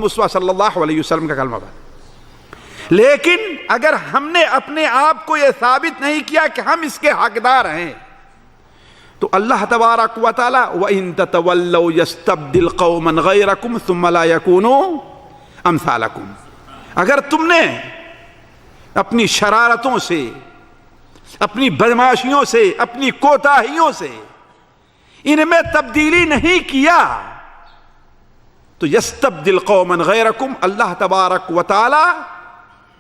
مصطفیٰ صلی اللہ علیہ وسلم کا کلمہ پڑھا، لیکن اگر ہم نے اپنے آپ کو یہ ثابت نہیں کیا کہ ہم اس کے حقدار ہیں تو اللہ تبارک و تعالی وَإِن تَتَوَلَّوْا يَسْتَبْدِلْ قَوْمًا غَيْرَكُمْ ثُمَّ لَا يَكُونُوا أَمْثَالَكُمْ، اگر تم نے اپنی شرارتوں سے، اپنی بدماشیوں سے، اپنی کوتاہیوں سے ان میں تبدیلی نہیں کیا تو یستبدل قوما غیرکم، اللہ تبارک و تعالی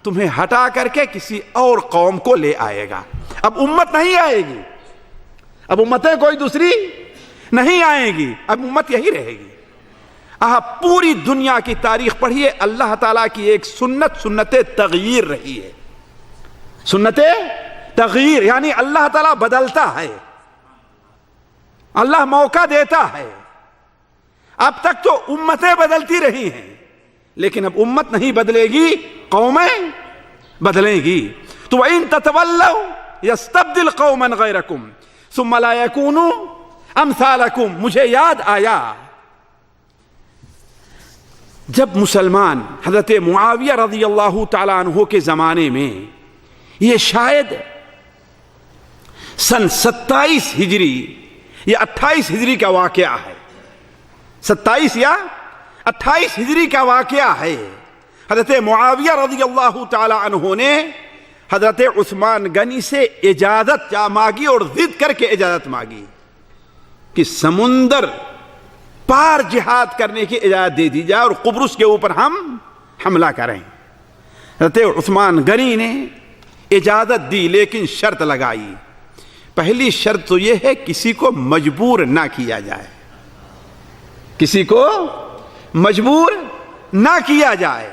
تمہیں ہٹا کر کے کسی اور قوم کو لے آئے گا۔ اب امت نہیں آئے گی، اب امتیں کوئی دوسری نہیں آئیں گی، اب امت یہی رہے گی۔ آپ پوری دنیا کی تاریخ پڑھیے، اللہ تعالیٰ کی ایک سنت تغییر رہی ہے۔ سنت تغییر یعنی اللہ تعالیٰ بدلتا ہے، اللہ موقع دیتا ہے۔ اب تک تو امتیں بدلتی رہی ہیں، لیکن اب امت نہیں بدلے گی، قومیں بدلیں گی۔ تو وَإِن تَتَوَلَّوْا يَسْتَبْدِلْ قَوْمًا غَيْرَكُمْ ثُمَّ لَا يَكُونُوا أَمْثَالَكُمْ۔ مجھے یاد آیا جب مسلمان حضرت معاویہ رضی اللہ تعالیٰ عنہ کے زمانے میں، یہ شاید سن 27 ہجری یا 28 ہجری کا واقعہ ہے، 27 یا 28 ہجری کا واقعہ ہے۔ حضرت معاویہ رضی اللہ تعالی عنہ نے حضرت عثمان غنی سے اجازت مانگی اور ضد کر کے اجازت مانگی کہ سمندر پار جہاد کرنے کی اجازت دے دی جائے اور قبرص کے اوپر ہم حملہ کریں۔ حضرت عثمان غنی نے اجازت دی، لیکن شرط لگائی۔ پہلی شرط تو یہ ہے کسی کو مجبور نہ کیا جائے، کسی کو مجبور نہ کیا جائے،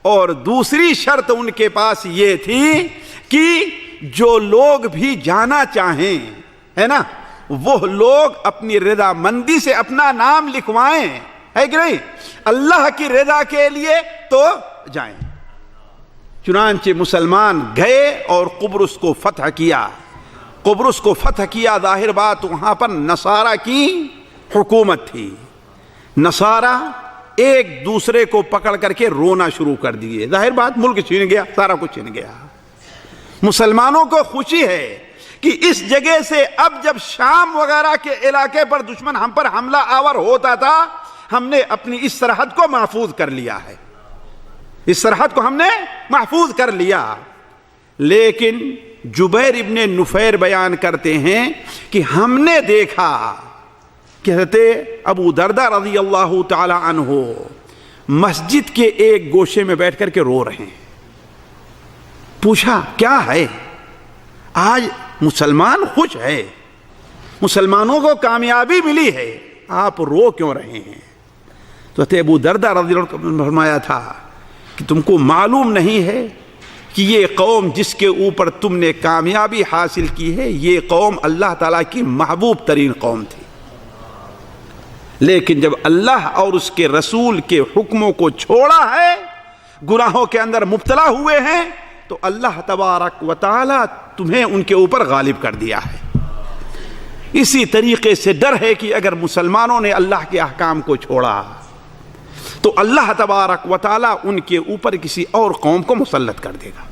اور دوسری شرط ان کے پاس یہ تھی کہ جو لوگ بھی جانا چاہیں، ہے نا، وہ لوگ اپنی رضا مندی سے اپنا نام لکھوائیں، ہے کہ نہیں، اللہ کی رضا کے لیے تو جائیں۔ چنانچہ مسلمان گئے اور قبرص کو فتح کیا۔ قبرص کو فتح کیا، ظاہر بات وہاں پر نصارہ کی حکومت تھی۔ نصارہ ایک دوسرے کو پکڑ کر کے رونا شروع کر دیے، ظاہر بات ملک چھین گیا، سارا کچھ چھین گیا۔ مسلمانوں کو خوشی ہے کہ اس جگہ سے اب جب شام وغیرہ کے علاقے پر دشمن ہم پر حملہ آور ہوتا تھا، ہم نے اپنی اس سرحد کو محفوظ کر لیا ہے، اس سرحد کو ہم نے محفوظ کر لیا۔ لیکن جبیر ابن نفیر بیان کرتے ہیں کہ ہم نے دیکھا کہ حضرت ابو دردہ رضی اللہ تعالی عنہ مسجد کے ایک گوشے میں بیٹھ کر کے رو رہے ہیں۔ پوچھا کیا ہے؟ آج مسلمان خوش ہے، مسلمانوں کو کامیابی ملی ہے، آپ رو کیوں رہے ہیں؟ تو حضرت ابو دردہ رضی اللہ عنہ نے فرمایا تھا کہ تم کو معلوم نہیں ہے کہ یہ قوم جس کے اوپر تم نے کامیابی حاصل کی ہے، یہ قوم اللہ تعالیٰ کی محبوب ترین قوم تھی، لیکن جب اللہ اور اس کے رسول کے حکموں کو چھوڑا ہے، گناہوں کے اندر مبتلا ہوئے ہیں، تو اللہ تبارک و تعالیٰ تمہیں ان کے اوپر غالب کر دیا ہے۔ اسی طریقے سے ڈر ہے کہ اگر مسلمانوں نے اللہ کے احکام کو چھوڑا تو اللہ تبارک و تعالیٰ ان کے اوپر کسی اور قوم کو مسلط کر دے گا۔